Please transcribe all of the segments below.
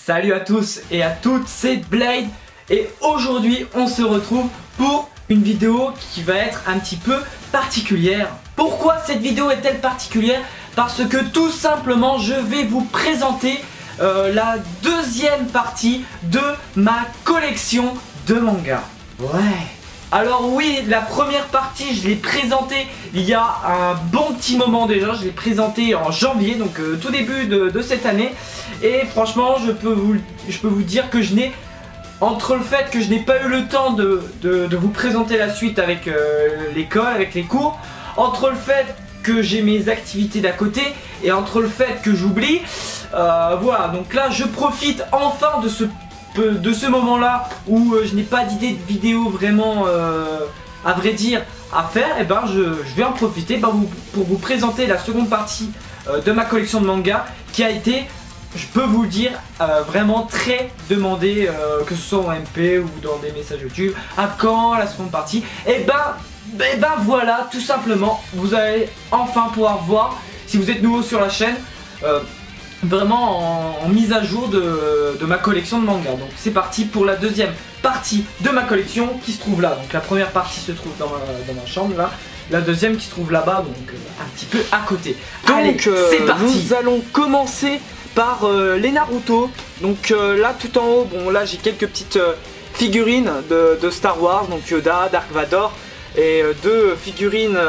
Salut à tous et à toutes, c'est Blade et aujourd'hui on se retrouve pour une vidéo qui va être un petit peu particulière. Pourquoi cette vidéo est-elle particulière? Parce que tout simplement je vais vous présenter la deuxième partie de ma collection de mangas. Ouais. Alors oui, la première partie je l'ai présentée il y a un bon petit moment déjà, je l'ai présentée en janvier, donc tout début de cette année. Et franchement je peux vous dire que je n'ai, entre le fait que je n'ai pas eu le temps de vous présenter la suite avec l'école, avec les cours, entre le fait que j'ai mes activités d'à côté et entre le fait que j'oublie, voilà, donc là je profite enfin de ce moment là où je n'ai pas d'idée de vidéo vraiment à vrai dire à faire. Et ben je vais en profiter pour vous présenter la seconde partie de ma collection de mangas qui a été, je peux vous le dire, vraiment très demandée, que ce soit en MP ou dans des messages YouTube. À quand la seconde partie? Et ben voilà, tout simplement, vous allez enfin pouvoir voir, si vous êtes nouveau sur la chaîne, vraiment en mise à jour de ma collection de mangas. Donc c'est parti pour la deuxième partie de ma collection qui se trouve là. Donc la première partie se trouve dans ma chambre là. La deuxième qui se trouve là-bas, donc un petit peu à côté. Donc c'est parti. Nous allons commencer par les Naruto. Donc là tout en haut, bon là j'ai quelques petites figurines de Star Wars, donc Yoda, Dark Vador, et deux figurines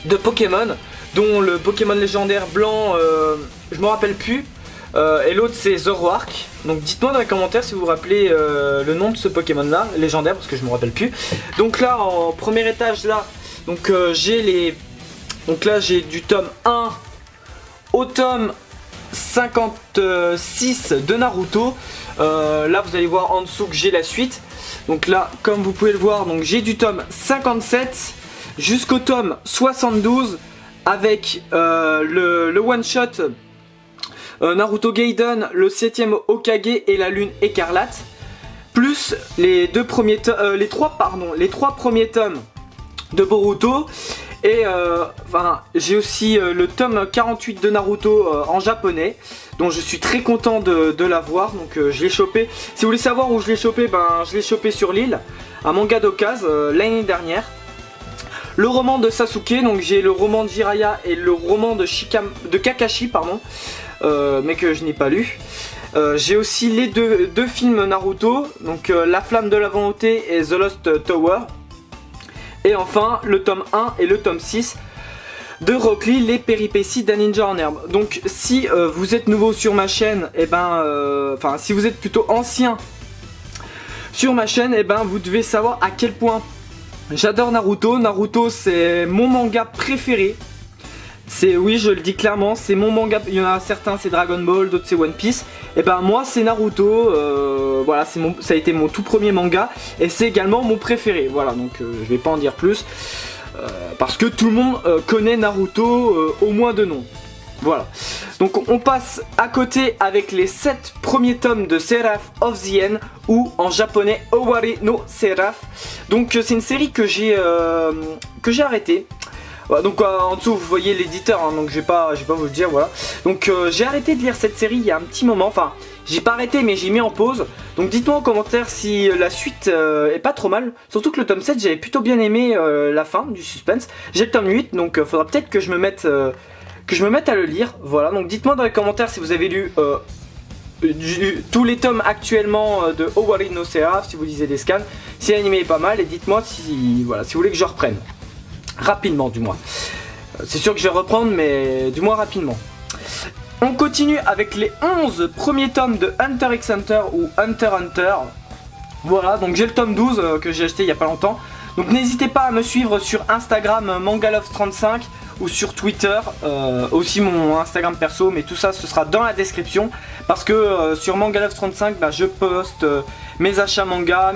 de Pokémon, dont le Pokémon légendaire blanc, je me rappelle plus, et l'autre c'est Zoroark. Donc dites-moi dans les commentaires si vous vous rappelez le nom de ce Pokémon là, légendaire, parce que je me rappelle plus. Donc là en premier étage là, donc donc là j'ai du tome 1 au tome 56 de Naruto. Là vous allez voir en dessous que j'ai la suite. Donc là comme vous pouvez le voir, donc j'ai du tome 57 jusqu'au tome 72 avec le one shot Naruto Gaiden, le 7ème Hokage et la lune écarlate, plus les trois premiers tomes de Boruto. Et j'ai aussi le tome 48 de Naruto en japonais, dont je suis très content de l'avoir. Donc je l'ai chopé. Si vous voulez savoir où je l'ai chopé, je l'ai chopé sur l'île, à Manga d'Occasion, l'année dernière. Le roman de Sasuke, donc j'ai le roman de Jiraiya et le roman de Kakashi, pardon, mais que je n'ai pas lu. J'ai aussi les deux films Naruto, donc La Flamme de la Volonté et The Lost Tower. Et enfin le tome 1 et le tome 6 de Rock Lee, les péripéties d'un ninja en herbe. Donc si vous êtes nouveau sur ma chaîne, et si vous êtes plutôt ancien sur ma chaîne, vous devez savoir à quel point j'adore Naruto. Naruto c'est mon manga préféré. Oui, je le dis clairement, c'est mon manga. Il y en a certains c'est Dragon Ball, d'autres c'est One Piece. Et moi c'est Naruto, voilà, ça a été mon tout premier manga et c'est également mon préféré. Voilà, donc je vais pas en dire plus parce que tout le monde connaît Naruto au moins de nom. Voilà, donc on passe à côté avec les 7 premiers tomes de Seraph of the End, ou en japonais Owari no Seraph. Donc c'est une série que j'ai arrêtée. Voilà, donc en dessous vous voyez l'éditeur, hein, donc je vais pas vous le dire, voilà. Donc j'ai arrêté de lire cette série il y a un petit moment, enfin j'ai pas arrêté mais j'ai mis en pause. Donc dites-moi en commentaire si la suite est pas trop mal. Surtout que le tome 7 j'avais plutôt bien aimé la fin du suspense. J'ai le tome 8, donc faudra peut-être que je me mette à le lire. Voilà, donc dites-moi dans les commentaires si vous avez lu tous les tomes actuellement de Owari no Seraph, si vous lisez des scans, si l'anime est pas mal, et dites-moi si vous voulez que je reprenne. Rapidement du moins. C'est sûr que je vais reprendre, mais du moins rapidement. On continue avec les 11 premiers tomes de Hunter x Hunter ou Hunter x Hunter. Voilà, donc j'ai le tome 12 que j'ai acheté il y a pas longtemps. Donc n'hésitez pas à me suivre sur Instagram Mangalove35 ou sur Twitter, aussi mon Instagram perso, mais tout ça ce sera dans la description. Parce que sur Mangalove35 je poste mes achats manga,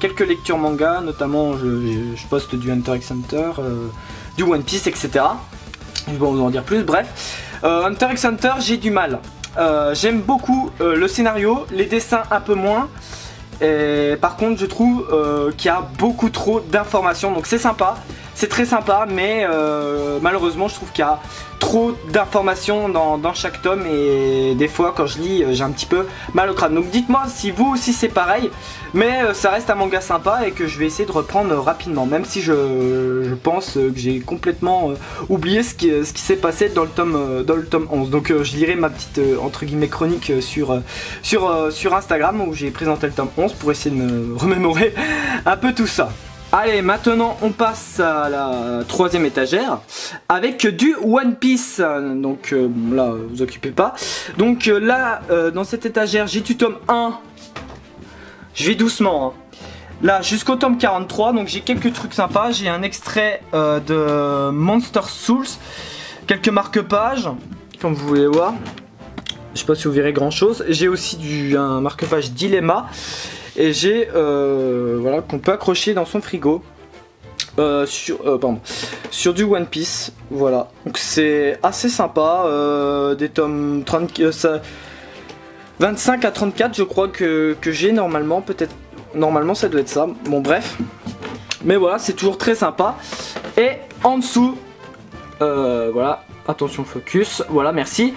quelques lectures manga, notamment je poste du Hunter x Hunter, du One Piece, etc. Je vais vous en dire plus, bref. Hunter x Hunter, j'ai du mal. J'aime beaucoup le scénario, les dessins un peu moins. Et par contre je trouve qu'il y a beaucoup trop d'informations, donc c'est sympa. c'est très sympa, mais malheureusement je trouve qu'il y a trop d'informations dans chaque tome et des fois quand je lis j'ai un petit peu mal au crâne. Donc dites-moi si vous aussi c'est pareil, mais ça reste un manga sympa et que je vais essayer de reprendre rapidement, même si je pense que j'ai complètement oublié ce qui s'est passé dans le tome 11. Donc je lirai ma petite entre guillemets chronique sur Instagram où j'ai présenté le tome 11 pour essayer de me remémorer un peu tout ça. Allez, maintenant on passe à la troisième étagère avec du One Piece. Donc là, vous occupez pas. Donc là, dans cette étagère, j'ai du tome 1. Je vais doucement. Hein. Là, jusqu'au tome 43. Donc j'ai quelques trucs sympas. J'ai un extrait de Monster Souls. Quelques marque-pages, comme vous voulez voir. Je sais pas si vous verrez grand chose. J'ai aussi un marque-page Dilemma. Et j'ai voilà qu'on peut accrocher dans son frigo sur du One Piece. Voilà, donc c'est assez sympa. Des tomes 25 à 34 je crois que j'ai normalement, peut-être normalement ça doit être ça. Bon bref, mais voilà, c'est toujours très sympa. Et en dessous voilà, attention focus, voilà merci,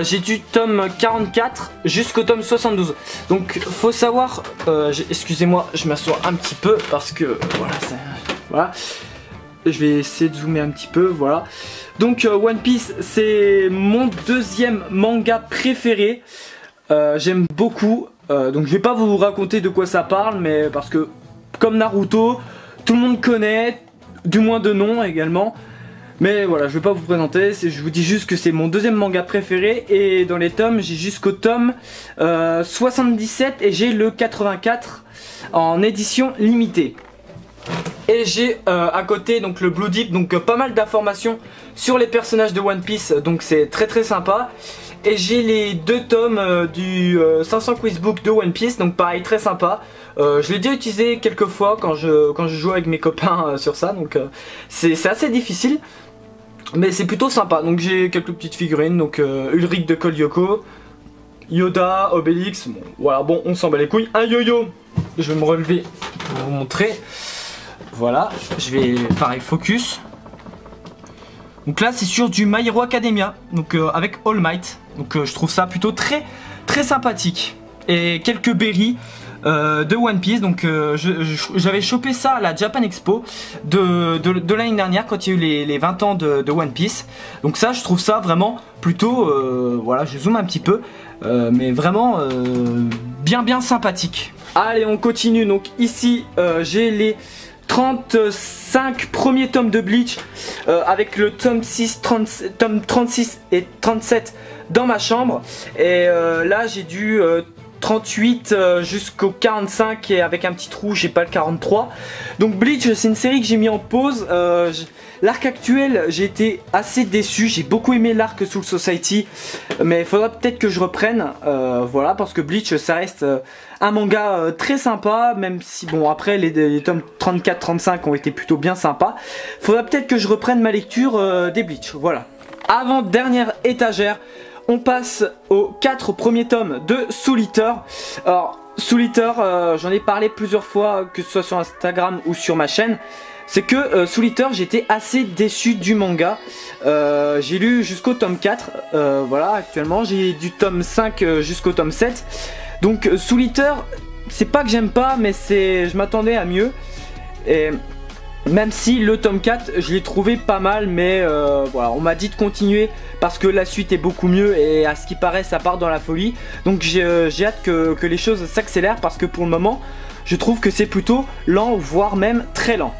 j'ai du tome 44 jusqu'au tome 72. Donc faut savoir, excusez-moi je m'assois un petit peu parce que voilà, je vais essayer de zoomer un petit peu, voilà. Donc One Piece c'est mon deuxième manga préféré, j'aime beaucoup, donc je vais pas vous raconter de quoi ça parle, mais parce que comme Naruto tout le monde connaît, du moins de nom également. Mais voilà, je vais pas vous présenter, je vous dis juste que c'est mon deuxième manga préféré. Et dans les tomes, j'ai jusqu'au tome 77 et j'ai le 84 en édition limitée. Et j'ai à côté donc le Blue Deep, donc pas mal d'informations sur les personnages de One Piece, donc c'est très très sympa. Et j'ai les deux tomes du 500 Quizbook de One Piece, donc pareil très sympa. Je l'ai déjà utilisé quelques fois quand je joue avec mes copains sur ça, donc c'est assez difficile. Mais c'est plutôt sympa, donc j'ai quelques petites figurines, donc Ulrich de Code Lyoko, Yoda, Obélix, bon, voilà, bon on s'en bat les couilles, un yo-yo, je vais me relever pour vous montrer, voilà, je vais, pareil, focus, donc là c'est sur du My Hero Academia, donc avec All Might, donc je trouve ça plutôt très sympathique, et quelques berries, de One Piece, donc j'avais chopé ça à la Japan Expo de l'année dernière quand il y a eu les 20 ans de One Piece. Donc ça je trouve ça vraiment plutôt, voilà je zoome un petit peu, mais vraiment bien sympathique. Allez on continue, donc ici j'ai les 35 premiers tomes de Bleach avec le tome 36 et 37 dans ma chambre, et là j'ai dû 38 jusqu'au 45 et avec un petit trou j'ai pas le 43. Donc Bleach c'est une série que j'ai mis en pause, l'arc actuel j'ai été assez déçu, j'ai beaucoup aimé l'arc Soul Society, mais il faudra peut-être que je reprenne, voilà, parce que Bleach ça reste un manga très sympa, même si bon après les tomes 34-35 ont été plutôt bien sympas. Faudra peut-être que je reprenne ma lecture des Bleach, voilà. Avant dernière étagère, on passe aux 4 premiers tomes de Soul Eater. Alors Soul Eater, j'en ai parlé plusieurs fois, que ce soit sur Instagram ou sur ma chaîne. C'est que Soul Eater, j'étais assez déçu du manga. J'ai lu jusqu'au tome 4, voilà, actuellement j'ai du tome 5 jusqu'au tome 7. Donc Soul Eater, c'est pas que j'aime pas, mais je m'attendais à mieux. Et même si le tome 4 je l'ai trouvé pas mal, mais voilà, on m'a dit de continuer parce que la suite est beaucoup mieux et à ce qui paraît ça part dans la folie. Donc j'ai hâte que les choses s'accélèrent, parce que pour le moment je trouve que c'est plutôt lent, voire même très lent.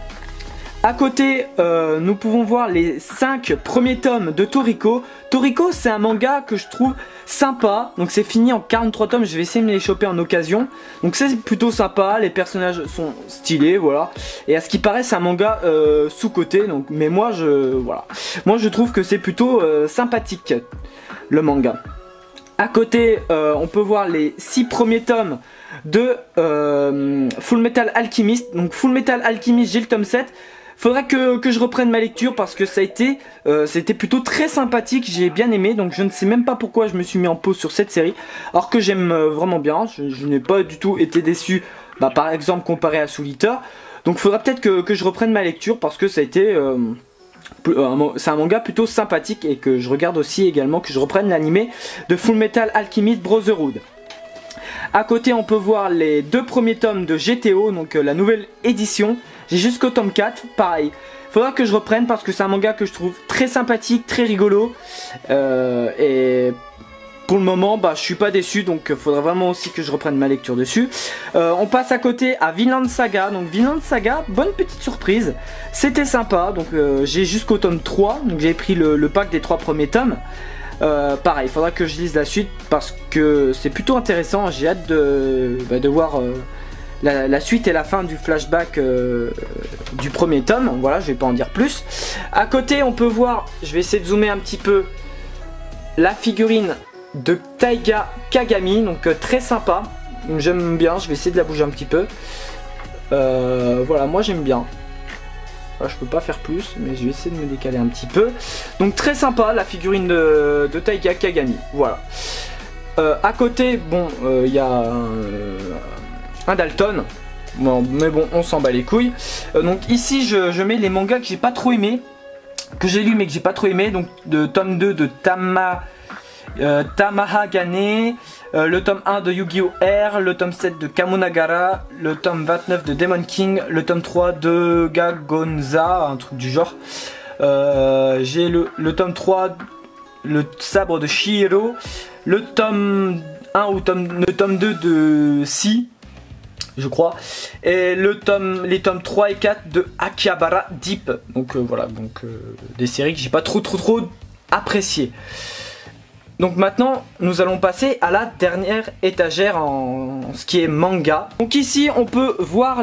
À côté, nous pouvons voir les 5 premiers tomes de Toriko. Toriko, c'est un manga que je trouve sympa. Donc c'est fini en 43 tomes, je vais essayer de me les choper en occasion. Donc c'est plutôt sympa, les personnages sont stylés, voilà. Et à ce qui paraît, c'est un manga sous-coté. Donc, mais moi, voilà. Moi, je trouve que c'est plutôt sympathique, le manga. À côté, on peut voir les 6 premiers tomes de Full Metal Alchemist. Donc Full Metal Alchemist, j'ai le tome 7. Faudrait que je reprenne ma lecture parce que ça a été, c'était plutôt très sympathique, j'ai bien aimé. Donc je ne sais même pas pourquoi je me suis mis en pause sur cette série, alors que j'aime vraiment bien. Je n'ai pas du tout été déçu, par exemple comparé à Soul Eater. Donc il faudra peut-être que je reprenne ma lecture parce que ça a été... c'est un manga plutôt sympathique et que je regarde aussi également, que je reprenne l'animé de Fullmetal Alchemist Brotherhood. À côté on peut voir les 2 premiers tomes de GTO, donc la nouvelle édition. J'ai jusqu'au tome 4, pareil. Faudra que je reprenne parce que c'est un manga que je trouve très sympathique, très rigolo. Et pour le moment, bah, je suis pas déçu, donc faudra vraiment aussi que je reprenne ma lecture dessus. On passe à côté à Vinland Saga. Donc Vinland Saga, bonne petite surprise. C'était sympa, donc j'ai jusqu'au tome 3. Donc j'ai pris le pack des 3 premiers tomes. Pareil, il faudra que je lise la suite parce que c'est plutôt intéressant. J'ai hâte de voir la suite et la fin du flashback du premier tome. Voilà, je vais pas en dire plus. À côté, on peut voir, je vais essayer de zoomer un petit peu, la figurine de Taiga Kagami, donc très sympa. J'aime bien, je vais essayer de la bouger un petit peu. Voilà, moi j'aime bien. Là, je peux pas faire plus, mais je vais essayer de me décaler un petit peu. Donc très sympa la figurine de Taiga Kagami. Voilà. À côté, bon, il y a un Dalton. Bon, mais bon, on s'en bat les couilles. Donc ici, je mets les mangas que j'ai pas trop aimé, que j'ai lu mais que j'ai pas trop aimé. Donc de tome 2 de Tamahagane, le tome 1 de Yu-Gi-Oh! R, le tome 7 de Kamonagara, le tome 29 de Demon King, le tome 3 de Gagonza, un truc du genre. J'ai le tome 3, le sabre de Shihiro, le tome 1 ou le tome 2 de Si, je crois, et les tomes 3 et 4 de Akihabara Deep. Donc voilà, donc des séries que j'ai pas trop appréciées. Donc maintenant, nous allons passer à la dernière étagère en ce qui est manga. Donc ici, on peut voir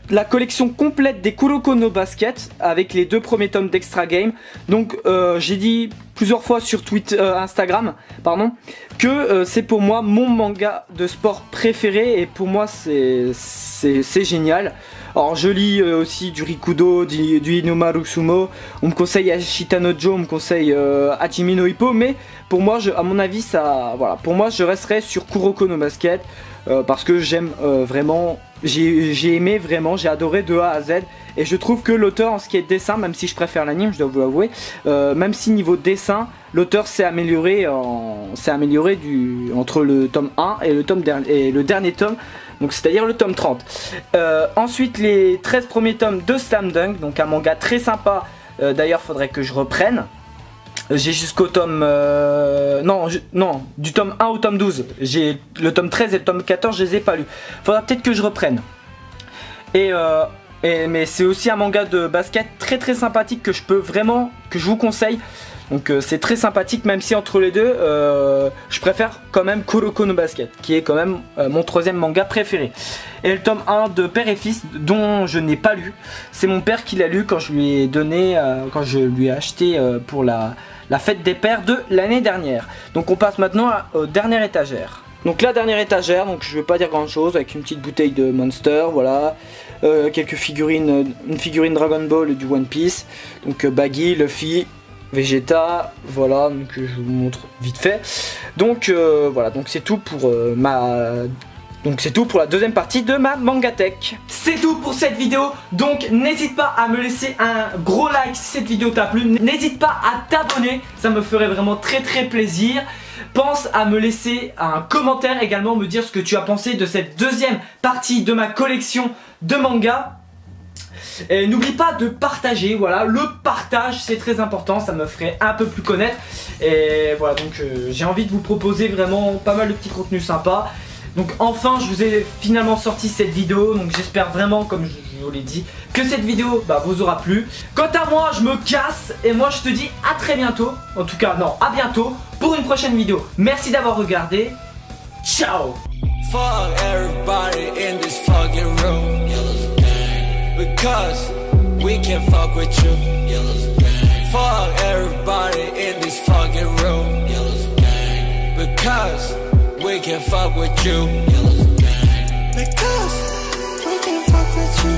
la collection complète des Kuroko no Basket avec les 2 premiers tomes d'Extra Game. Donc j'ai dit plusieurs fois sur Instagram, pardon, que c'est pour moi mon manga de sport préféré et pour moi c'est génial. Alors je lis aussi du Rikudo, du Inomaru Sumo, on me conseille Ashita no Joe, on me conseille Hajime no Ippo, mais pour moi, à mon avis, voilà, pour moi je resterai sur Kuroko no Basket parce que j'aime vraiment, j'ai aimé vraiment, j'ai adoré de A à Z et je trouve que l'auteur en ce qui est dessin, même si je préfère l'anime, je dois vous l'avouer, même si niveau dessin, l'auteur s'est amélioré, entre le tome 1 et le dernier tome. Donc c'est-à-dire le tome 30. Ensuite les 13 premiers tomes de Slam Dunk, donc un manga très sympa. D'ailleurs faudrait que je reprenne. J'ai jusqu'au tome... non, du tome 1 au tome 12. J'ai le tome 13 et le tome 14, je les ai pas lus. Faudra peut-être que je reprenne. Mais c'est aussi un manga de basket très sympathique que je vous conseille. Donc c'est très sympathique, même si entre les deux je préfère quand même Kuroko no Basket, qui est quand même mon 3e manga préféré. Et le tome 1 de Père et Fils, dont je n'ai pas lu, c'est mon père qui l'a lu quand je lui ai donné, quand je lui ai acheté pour la fête des pères de l'année dernière. Donc on passe maintenant aux dernières étagères. Donc la dernière étagère, donc je vais pas dire grand chose, avec une petite bouteille de Monster, voilà, quelques figurines, une figurine Dragon Ball et du One Piece, donc Baggy, Luffy, Vegeta, voilà, donc je vous montre vite fait. Donc voilà, donc c'est tout pour la deuxième partie de ma Mangatech. C'est tout pour cette vidéo, donc n'hésite pas à me laisser un gros like si cette vidéo t'a plu. N'hésite pas à t'abonner, ça me ferait vraiment très plaisir. Pense à me laisser un commentaire également, me dire ce que tu as pensé de cette deuxième partie de ma collection de mangas. Et n'oublie pas de partager, voilà, le partage c'est très important, ça me ferait un peu plus connaître. Et voilà, donc j'ai envie de vous proposer vraiment pas mal de petits contenus sympas. Donc enfin je vous ai finalement sorti cette vidéo, donc j'espère vraiment, comme je vous l'ai dit, que cette vidéo vous aura plu. Quant à moi je me casse et moi je te dis à très bientôt, en tout cas non, à bientôt pour une prochaine vidéo. Merci d'avoir regardé, ciao. Fuck everybody in this fucking room. Because we can fuck with you. Fuck everybody in this fucking room. Because we can fuck with you. Because we can fuck with you.